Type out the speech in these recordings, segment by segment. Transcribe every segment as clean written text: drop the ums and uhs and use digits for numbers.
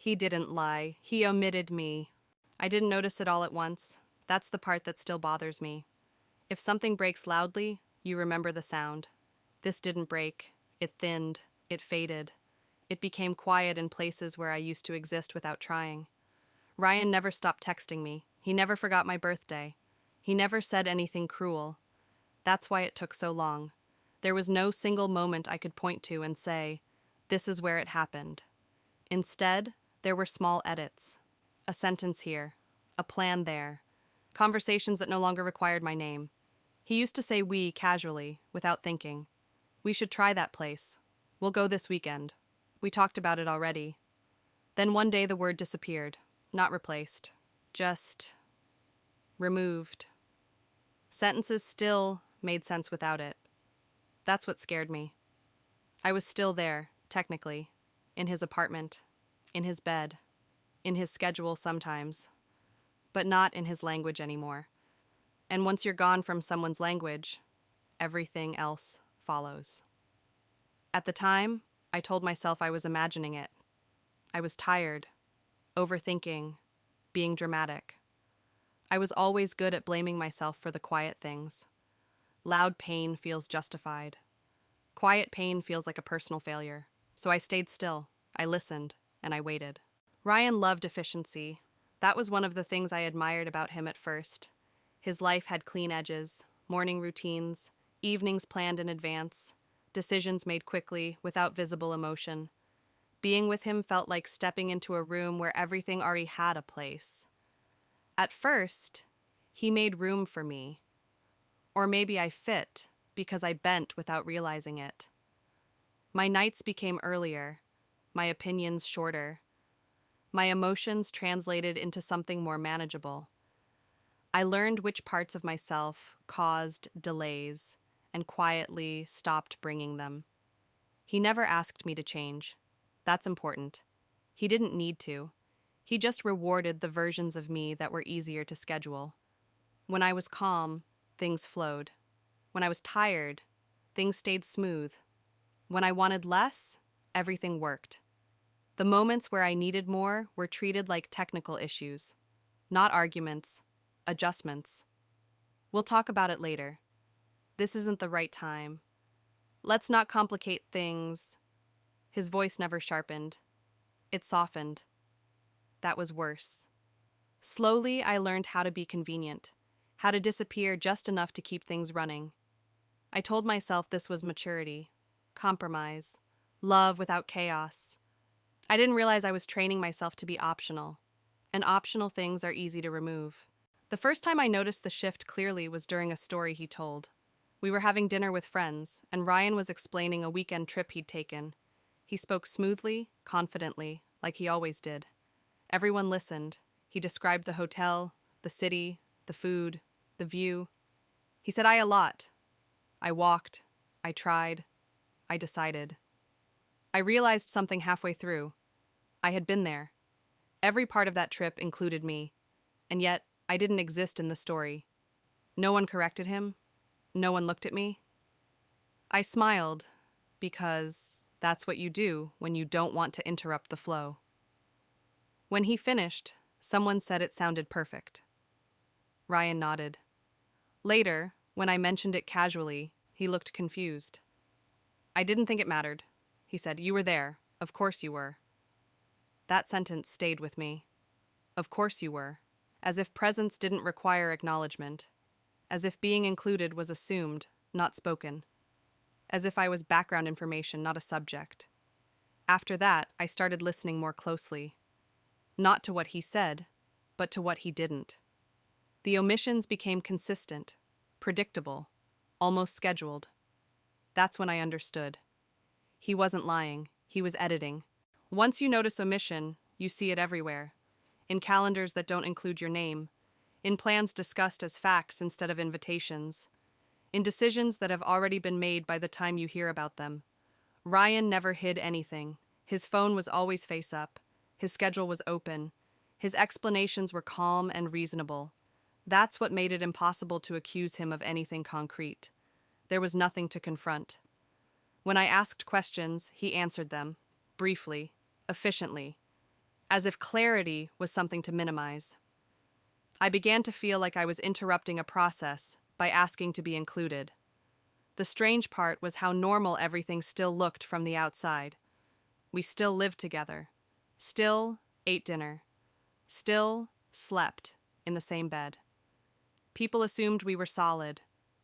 He didn't lie. He omitted me. I didn't notice it all at once. That's the part that still bothers me. If something breaks loudly, you remember the sound. This didn't break. It thinned. It faded. It became quiet in places where I used to exist without trying. Ryan never stopped texting me. He never forgot my birthday. He never said anything cruel. That's why it took so long. There was no single moment I could point to and say, this is where it happened. Instead, there were small edits. A sentence here, a plan there, conversations that no longer required my name. He used to say we casually, without thinking. We should try that place. We'll go this weekend. We talked about it already. Then one day the word disappeared, not replaced, just removed. Sentences still made sense without it. That's what scared me. I was still there, technically, in his apartment, in his bed, in his schedule sometimes, but not in his language anymore. And once you're gone from someone's language, everything else follows. At the time, I told myself I was imagining it. I was tired, overthinking, being dramatic. I was always good at blaming myself for the quiet things. Loud pain feels justified. Quiet pain feels like a personal failure. So I stayed still, I listened, and I waited. Ryan loved efficiency. That was one of the things I admired about him at first. His life had clean edges, morning routines, evenings planned in advance, decisions made quickly, without visible emotion. Being with him felt like stepping into a room where everything already had a place. At first, he made room for me. Or maybe I fit, because I bent without realizing it. My nights became earlier, my opinions shorter. My emotions translated into something more manageable. I learned which parts of myself caused delays and quietly stopped bringing them. He never asked me to change. That's important. He didn't need to. He just rewarded the versions of me that were easier to schedule. When I was calm, things flowed. When I was tired, things stayed smooth. When I wanted less, everything worked. The moments where I needed more were treated like technical issues, not arguments, adjustments. We'll talk about it later. This isn't the right time. Let's not complicate things. His voice never sharpened. It softened. That was worse. Slowly, I learned how to be convenient, how to disappear just enough to keep things running. I told myself this was maturity, compromise, love without chaos. I didn't realize I was training myself to be optional, and optional things are easy to remove. The first time I noticed the shift clearly was during a story he told. We were having dinner with friends, and Ryan was explaining a weekend trip he'd taken. He spoke smoothly, confidently, like he always did. Everyone listened. He described the hotel, the city, the food, the view. He said a lot. I walked. I tried. I decided. I realized something halfway through. I had been there. Every part of that trip included me, and yet I didn't exist in the story. No one corrected him. No one looked at me. I smiled, because that's what you do when you don't want to interrupt the flow. When he finished, someone said it sounded perfect. Ryan nodded. Later, when I mentioned it casually, he looked confused. I didn't think it mattered, he said. You were there. Of course you were. That sentence stayed with me. Of course you were. As if presence didn't require acknowledgement. As if being included was assumed, not spoken. As if I was background information, not a subject. After that, I started listening more closely. Not to what he said, but to what he didn't. The omissions became consistent, predictable, almost scheduled. That's when I understood. He wasn't lying, he was editing. Once you notice omission, you see it everywhere. In calendars that don't include your name, in plans discussed as facts instead of invitations, in decisions that have already been made by the time you hear about them. Ryan never hid anything. His phone was always face up. His schedule was open. His explanations were calm and reasonable. That's what made it impossible to accuse him of anything concrete. There was nothing to confront. When I asked questions, he answered them, briefly, efficiently. as if clarity was something to minimize. I began to feel like I was interrupting a process by asking to be included. The strange part was how normal everything still looked from the outside. We still lived together, still ate dinner, still slept in the same bed. People assumed we were solid,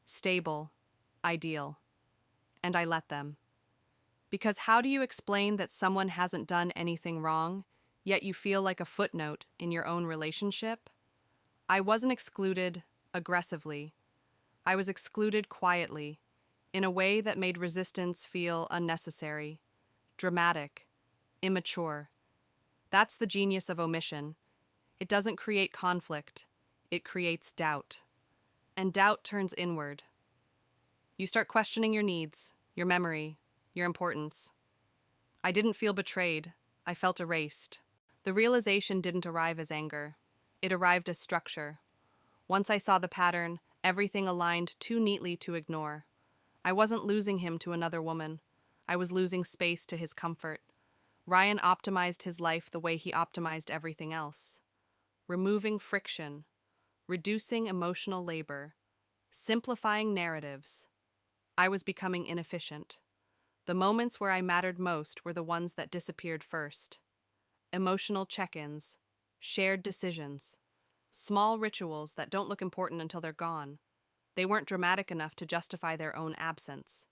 stable, ideal, and I let them. Because how do you explain that someone hasn't done anything wrong, yet you feel like a footnote in your own relationship? I wasn't excluded aggressively. I was excluded quietly, in a way that made resistance feel unnecessary, dramatic, immature. That's the genius of omission. It doesn't create conflict, it creates doubt. And doubt turns inward. You start questioning your needs, your memory, your importance. I didn't feel betrayed, I felt erased. The realization didn't arrive as anger. It arrived as structure. Once I saw the pattern, everything aligned too neatly to ignore. I wasn't losing him to another woman. I was losing space to his comfort. Ryan optimized his life the way he optimized everything else. Removing friction, reducing emotional labor, simplifying narratives. I was becoming inefficient. The moments where I mattered most were the ones that disappeared first. Emotional check-ins, shared decisions, small rituals that don't look important until they're gone. They weren't dramatic enough to justify their own absence.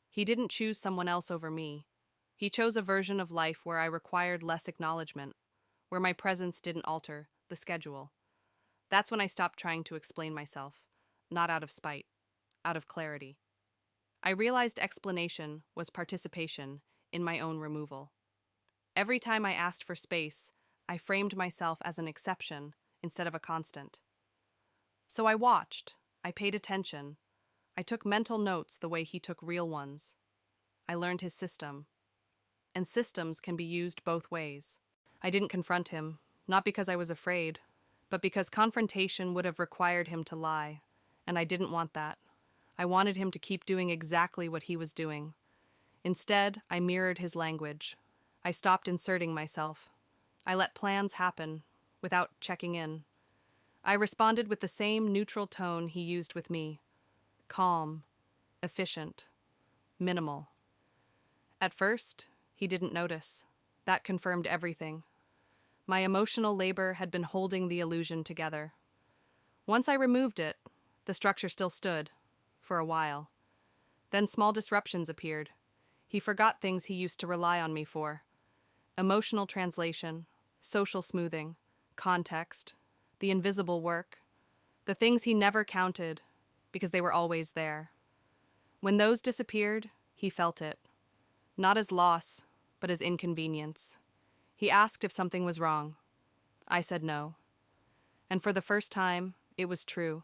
He didn't choose someone else over me. He chose a version of life where I required less acknowledgement, where my presence didn't alter the schedule. That's when I stopped trying to explain myself, not out of spite, out of clarity. I realized explanation was participation in my own removal. Every time I asked for space, I framed myself as an exception instead of a constant. So I watched, I paid attention, I took mental notes the way he took real ones. I learned his system. And systems can be used both ways. I didn't confront him, not because I was afraid, but because confrontation would have required him to lie, and I didn't want that. I wanted him to keep doing exactly what he was doing. Instead, I mirrored his language. I stopped inserting myself. I let plans happen, without checking in. I responded with the same neutral tone he used with me. Calm, efficient, minimal. At first, he didn't notice. That confirmed everything. My emotional labor had been holding the illusion together. Once I removed it, the structure still stood, for a while. Then small disruptions appeared. He forgot things he used to rely on me for. Emotional translation, social smoothing, context, the invisible work, the things he never counted because they were always there. When those disappeared, he felt it. Not as loss, but as inconvenience. He asked if something was wrong. I said no. And for the first time, it was true.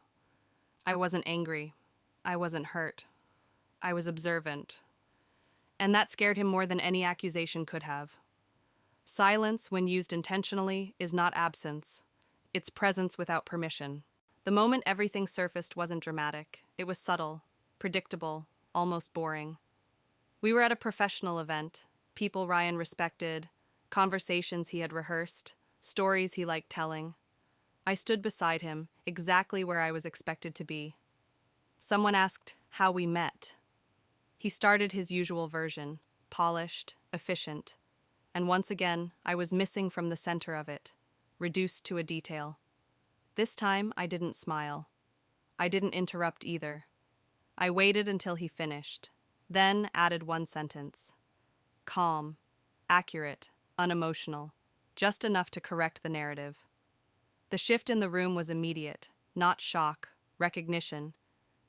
I wasn't angry. I wasn't hurt. I was observant. And that scared him more than any accusation could have. Silence, when used intentionally, is not absence. It's presence without permission. The moment everything surfaced wasn't dramatic. It was subtle, predictable, almost boring. We were at a professional event, people Ryan respected, conversations he had rehearsed, stories he liked telling. I stood beside him, exactly where I was expected to be. Someone asked how we met. He started his usual version, polished, efficient, and once again I was missing from the center of it, reduced to a detail. This time I didn't smile. I didn't interrupt either. I waited until he finished, then added one sentence. Calm, accurate, unemotional, just enough to correct the narrative. The shift in the room was immediate, not shock, recognition.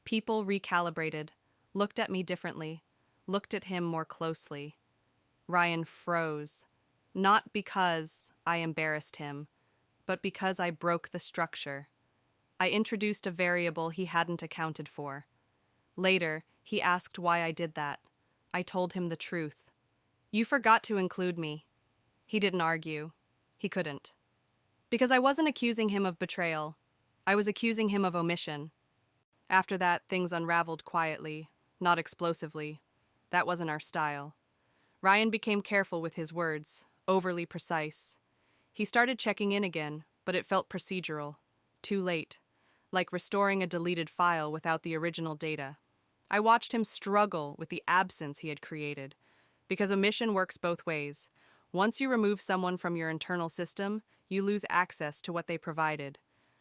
People recalibrated, looked at me differently, looked at him more closely. Ryan froze, not because I embarrassed him, but because I broke the structure. I introduced a variable he hadn't accounted for. Later, he asked why I did that. I told him the truth. You forgot to include me. He didn't argue. He couldn't. Because I wasn't accusing him of betrayal. I was accusing him of omission. After that, things unraveled quietly, not explosively. That wasn't our style. Ryan became careful with his words, overly precise. He started checking in again, but it felt procedural. Too late. Like restoring a deleted file without the original data. I watched him struggle with the absence he had created. Because omission works both ways. Once you remove someone from your internal system, you lose access to what they provided.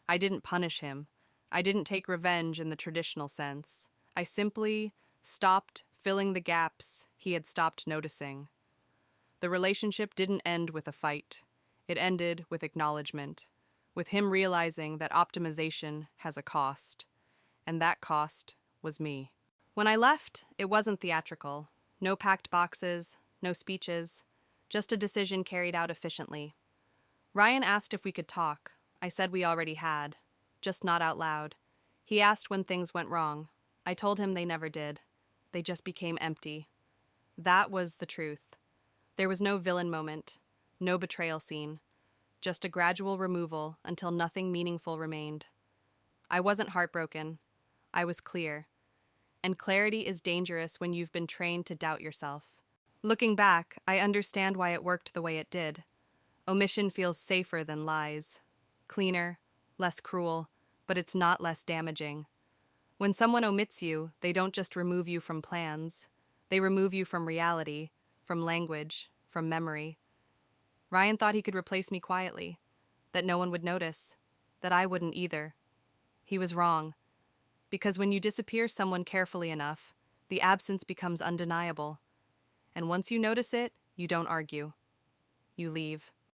I didn't punish him. I didn't take revenge in the traditional sense. I simply stopped filling the gaps he had stopped noticing. The relationship didn't end with a fight. It ended with acknowledgement, with him realizing that optimization has a cost, and that cost was me. When I left, it wasn't theatrical. No packed boxes, no speeches, just a decision carried out efficiently. Ryan asked if we could talk. I said we already had, just not out loud. He asked when things went wrong. I told him they never did. They just became empty. That was the truth. There was no villain moment, no betrayal scene, just a gradual removal until nothing meaningful remained. I wasn't heartbroken. I was clear. And clarity is dangerous when you've been trained to doubt yourself. Looking back, I understand why it worked the way it did. Omission feels safer than lies. Cleaner, less cruel, but it's not less damaging. When someone omits you, they don't just remove you from plans. They remove you from reality, from language, from memory. Ryan thought he could replace me quietly, that no one would notice, that I wouldn't either. He was wrong. Because when you disappear someone carefully enough, the absence becomes undeniable. And once you notice it, you don't argue. You leave.